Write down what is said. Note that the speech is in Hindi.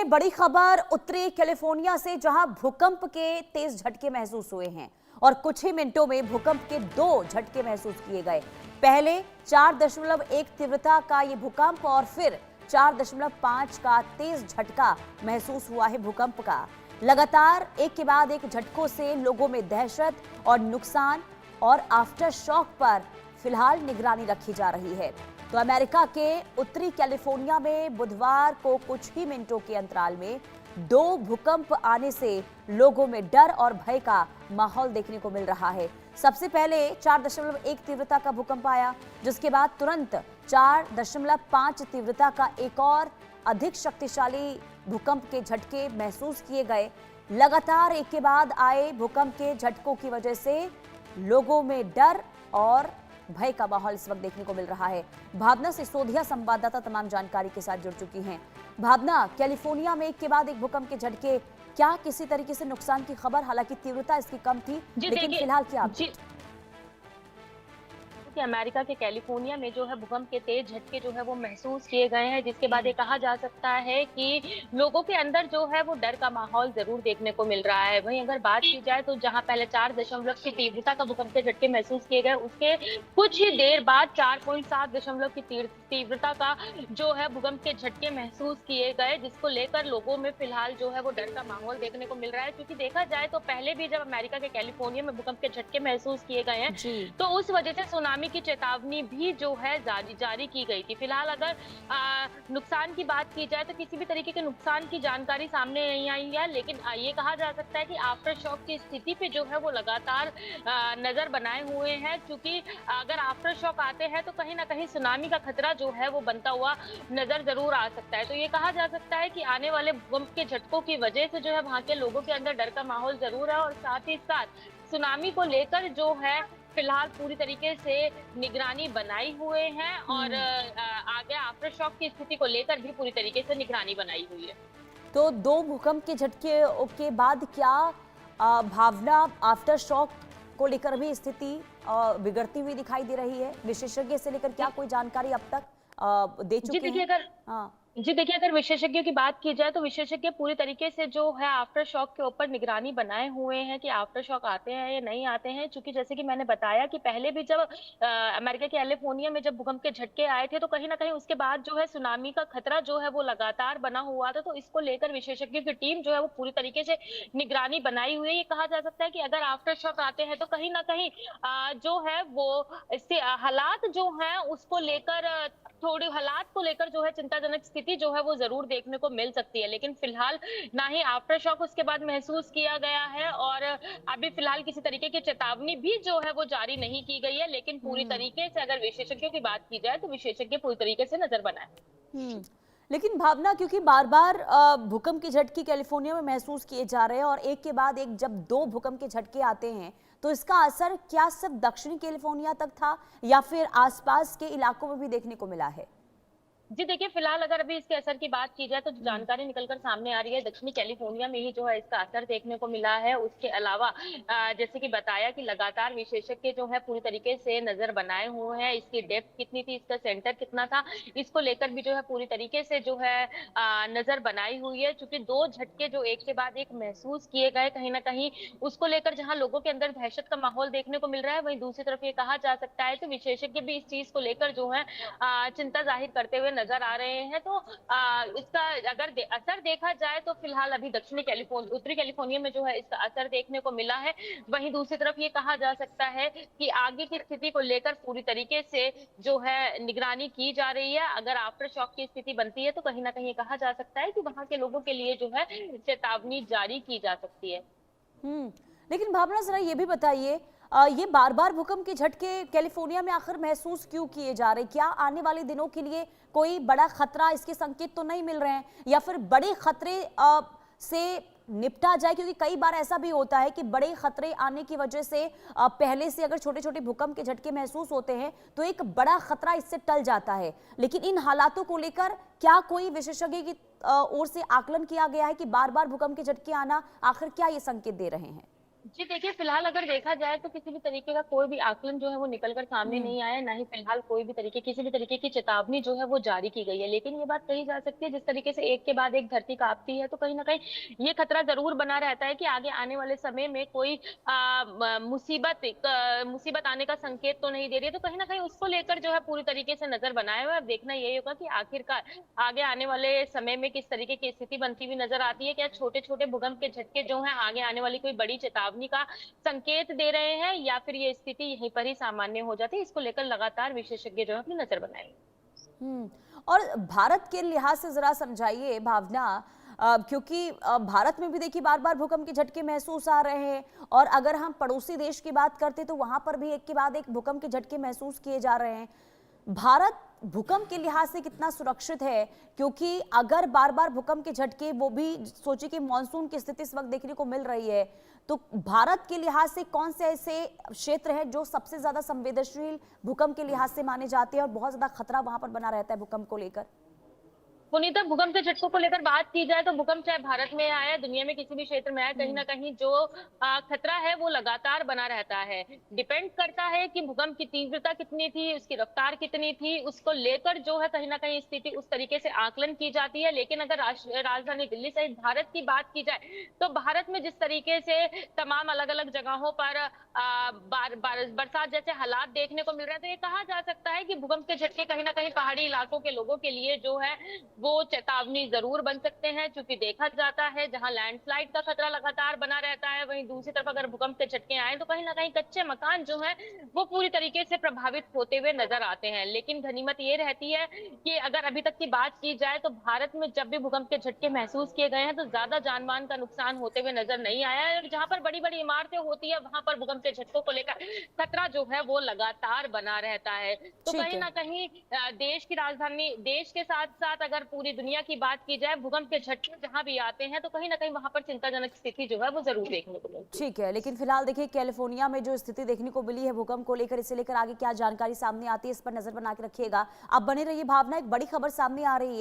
बड़ी खबर उत्तरी कैलिफोर्निया से, जहां भूकंप के तेज झटके महसूस हुए हैं और कुछ ही मिनटों में भूकंप के 2 झटके महसूस किए गए। पहले 4.1 तीव्रता का ये भूकंप और फिर 4.5 का तेज झटका महसूस हुआ है भूकंप का। लगातार एक के बाद एक झटकों से लोगों में दहशत और नुकसान और आफ्टर शॉक पर फिलहाल निगरानी रखी जा रही है। तो अमेरिका के उत्तरी कैलिफोर्निया में बुधवार को कुछ ही मिनटों के अंतराल में 2 भूकंप आने से लोगों में डर और भय का माहौल देखने को मिल रहा है। सबसे पहले 4.1 तीव्रता का भूकंप आया, जिसके बाद तुरंत 4.5 तीव्रता का एक और अधिक शक्तिशाली भूकंप के झटके महसूस किए गए। लगातार एक के बाद आए भूकंप के झटकों की वजह से लोगों में डर और भय का माहौल इस वक्त देखने को मिल रहा है। भावना सिसोदिया संवाददाता तमाम जानकारी के साथ जुड़ चुकी हैं। भावना, कैलिफोर्निया में एक के बाद एक भूकंप के झटके, क्या किसी तरीके से नुकसान की खबर? हालांकि तीव्रता इसकी कम थी, लेकिन फिलहाल क्या अपडेट? कि अमेरिका के कैलिफोर्निया में जो है भूकंप के तेज झटके जो है वो महसूस किए गए हैं, जिसके बाद ये कहा जा सकता है कि लोगों के अंदर जो है वो डर का माहौल जरूर देखने को मिल रहा है। वहीं अगर बात की जाए तो जहां पहले 4 की तीव्रता का भूकंप के झटके महसूस किए गए, उसके कुछ ही देर बाद 4.7 की तीव्रता का जो है भूकंप के झटके महसूस किए गए, जिसको लेकर लोगों में फिलहाल जो है वो डर का माहौल देखने को मिल रहा है। क्योंकि देखा जाए तो पहले भी जब अमेरिका के कैलिफोर्निया में भूकंप के झटके महसूस किए गए हैं तो उस वजह से सुनामी की चेतावनी भी जो है जारी की गई थी। फिलहाल अगर नुकसान की बात की जाए तो किसी भी तरीके के नुकसान की जानकारी सामने नहीं आई है, लेकिन ये कहा जा सकता है कि आफ्टर शॉक की स्थिति पे जो है वो लगातार नजर बनाए हुए हैं। क्योंकि अगर आफ्टर शॉक आते हैं तो कहीं ना कहीं सुनामी का खतरा जो है वो बनता हुआ नजर जरूर आ सकता है। तो ये कहा जा सकता है कि आने वाले भूकंप के झटकों की वजह से जो है वहां के लोगों के अंदर डर का माहौल जरूर है और साथ ही साथ सुनामी को लेकर जो है फिलहाल पूरी तरीके से निगरानी बनाई हुए हैं और आगे आफ्टर शॉक की स्थिति को लेकर भी पूरी तरीके से निगरानी बनाई हुई है। तो 2 भूकंप के झटके के बाद क्या भावना, आफ्टर शॉक को लेकर भी स्थिति बिगड़ती हुई दिखाई दे रही है? विशेषज्ञ से लेकर क्या कोई जानकारी अब तक दे चुके हैं? जी देखिए, अगर विशेषज्ञों की बात की जाए तो विशेषज्ञ पूरी तरीके से जो है आफ्टर शॉक के ऊपर निगरानी बनाए हुए हैं कि आफ्टर शॉक आते हैं या नहीं आते हैं। क्योंकि जैसे कि मैंने बताया कि पहले भी जब अमेरिका के कैलिफोर्निया में जब भूकंप के झटके आए थे तो कहीं ना कहीं उसके बाद जो है सुनामी का खतरा जो है वो लगातार बना हुआ था। तो इसको लेकर विशेषज्ञों की टीम जो है वो पूरी तरीके से निगरानी बनाई हुई है। ये कहा जा सकता है कि अगर आफ्टर शॉक आते हैं तो कहीं ना कहीं जो है वो इससे हालात जो है उसको लेकर थोड़ी हालात को लेकर जो है चिंताजनक स्थिति जो है वो जरूर देखने को मिल सकती है। लेकिन फिलहाल ना ही आफ्टर शॉक उसके बाद महसूस किया गया है और अभी फिलहाल किसी तरीके की चेतावनी भी जो है वो जारी नहीं की गई है। लेकिन पूरी तरीके से अगर विशेषज्ञों की बात की जाए तो विशेषज्ञ पूरी तरीके से नजर बनाए। लेकिन भावना, क्योंकि बार बार भूकंप के झटके कैलिफोर्निया में महसूस किए जा रहे हैं और एक के बाद एक जब 2 भूकंप के झटके आते हैं तो इसका असर क्या सिर्फ दक्षिणी कैलिफोर्निया तक था या फिर आसपास के इलाकों में भी देखने को मिला है? जी देखिए, फिलहाल अगर अभी इसके असर की बात की जाए तो जानकारी निकलकर सामने आ रही है दक्षिणी कैलिफोर्निया में ही जो है इसका असर देखने को मिला है। उसके अलावा जैसे कि बताया कि लगातार विशेषज्ञ जो है पूरी तरीके से नजर बनाए हुए हैं। इसकी डेप्थ कितनी थी, इसका सेंटर कितना था, इसको लेकर भी जो है पूरी तरीके से जो है नजर बनाई हुई है। क्योंकि 2 झटके जो एक के बाद एक महसूस किए गए, कहीं ना कहीं उसको लेकर जहाँ लोगों के अंदर दहशत का माहौल देखने को मिल रहा है, वहीं दूसरी तरफ ये कहा जा सकता है कि विशेषज्ञ भी इस चीज को लेकर जो है चिंता जाहिर करते हुए नजर आ रहे हैं। तो इसका अगर असर देखा जाए तो फिलहाल अभी उत्तरी कैलिफोर्निया में जो है इसका असर देखने को मिला है। वहीं दूसरी तरफ ये कहा जा सकता है कि आगे की स्थिति को लेकर पूरी तरीके से जो है निगरानी की जा रही है। अगर आफ्टर शॉक की स्थिति बनती है तो कहीं ना कहीं कहा जा सकता है कि वहां के लोगों के लिए जो है चेतावनी जारी की जा सकती है। लेकिन भावना, जरा ये भी बताइए, ये बार बार भूकंप के झटके कैलिफोर्निया में आखिर महसूस क्यों किए जा रहे? क्या आने वाले दिनों के लिए कोई बड़ा खतरा, इसके संकेत तो नहीं मिल रहे हैं या फिर बड़े खतरे से निपटा जाए? क्योंकि कई बार ऐसा भी होता है कि बड़े खतरे आने की वजह से पहले से अगर छोटे छोटे भूकंप के झटके महसूस होते हैं तो एक बड़ा खतरा इससे टल जाता है। लेकिन इन हालातों को लेकर क्या कोई विशेषज्ञ की ओर से आकलन किया गया है कि बार बार भूकंप के झटके आना आखिर क्या ये संकेत दे रहे हैं? जी देखिए, फिलहाल अगर देखा जाए तो किसी भी तरीके का कोई भी आकलन जो है वो निकल कर सामने हम्म। नहीं आया है, ना ही फिलहाल कोई भी तरीके किसी भी तरीके की चेतावनी जो है वो जारी की गई है। लेकिन ये बात कही जा सकती है जिस तरीके से एक के बाद एक धरती काँपती है तो कहीं न कहीं ये खतरा ज़रूर बना रहता है कि आगे आने वाले समय में कोई मुसीबत आने का संकेत तो नहीं दे रही है। तो कहीं न कहीं उसको लेकर जो है पूरी तरीके से नज़र बनाए हुए है। अब देखना यही होगा कि आखिरकार आगे आने वाले समय में किस तरीके की स्थिति बनती हुई नज़र आती है। क्या छोटे-छोटे भूकंप के झटके जो हैं आगे आने वाली कोई बड़ी चेतावनी का संकेत दे रहे हैं या फिर ये स्थिति यहीं पर ही सामान्य हो जाती है? इसको लेकर लगातार विशेषज्ञ जो है अपनी नज़र बनाए हुए हैं। हम्म। और भारत के लिहाज से जरा समझाइए भावना, क्योंकि भारत में भी देखिए बार बार भूकंप के झटके महसूस आ रहे हैं, और अगर हम पड़ोसी देश की बात करते तो वहां पर भी एक के बाद एक भूकंप के झटके महसूस किए जा रहे हैं। भारत भूकंप के लिहाज से कितना सुरक्षित है? क्योंकि अगर बार बार भूकंप के झटके, वो भी सोचिए कि मानसून की स्थिति इस वक्त देखने को मिल रही है, तो भारत के लिहाज से कौन से ऐसे क्षेत्र हैं जो सबसे ज्यादा संवेदनशील भूकंप के लिहाज से माने जाते हैं और बहुत ज्यादा खतरा वहां पर बना रहता है भूकंप को लेकर? पुनीता, भूकंप के झटकों को लेकर बात की जाए तो भूकंप चाहे भारत में आए या दुनिया में किसी भी क्षेत्र में आए, कहीं हम्म। ना कहीं जो खतरा है वो लगातार बना रहता है। डिपेंड करता है कि भूकंप की तीव्रता कितनी थी, उसकी रफ्तार कितनी थी, उसको लेकर जो है कहीं ना कहीं स्थिति उस तरीके से आकलन की जाती है। लेकिन अगर राजधानी दिल्ली सहित भारत की बात की जाए तो भारत में जिस तरीके से तमाम अलग अलग जगहों पर बरसात जैसे हालात देखने को मिल रहे हैं, तो ये कहा जा सकता है कि भूकंप के झटके कहीं ना कहीं पहाड़ी इलाकों के लोगों के लिए जो है वो चेतावनी जरूर बन सकते हैं। क्योंकि देखा जाता है जहां लैंडस्लाइड का खतरा लगातार बना रहता है, वहीं दूसरी तरफ अगर भूकंप के झटके आए तो कहीं ना कहीं कच्चे मकान जो है वो पूरी तरीके से प्रभावित होते हुए नजर आते हैं। लेकिन गनीमत ये रहती है कि अगर अभी तक की बात की जाए तो भारत में जब भी भूकंप के झटके महसूस किए गए हैं तो ज्यादा जानमाल का नुकसान होते हुए नजर नहीं आया है। और जहां पर बड़ी बड़ी इमारतें होती है वहां पर भूकंप के झटकों को लेकर खतरा जो है वो लगातार बना रहता है। तो ठीक कहीं है। ना कहीं देश की राजधानी, देश के साथ साथ अगर पूरी दुनिया की बात की जाए, भूकंप के झटके जहां भी आते हैं तो कहीं ना कहीं वहां पर चिंताजनक स्थिति जो है वो जरूर देखने को मिलती है। ठीक है, लेकिन फिलहाल देखिए कैलिफोर्निया में जो स्थिति देखने को मिली है भूकंप को लेकर, इसे लेकर आगे क्या जानकारी सामने आती है इस पर नजर बना के रखिएगा। आप बने रहिए भावना, एक बड़ी खबर सामने आ रही है।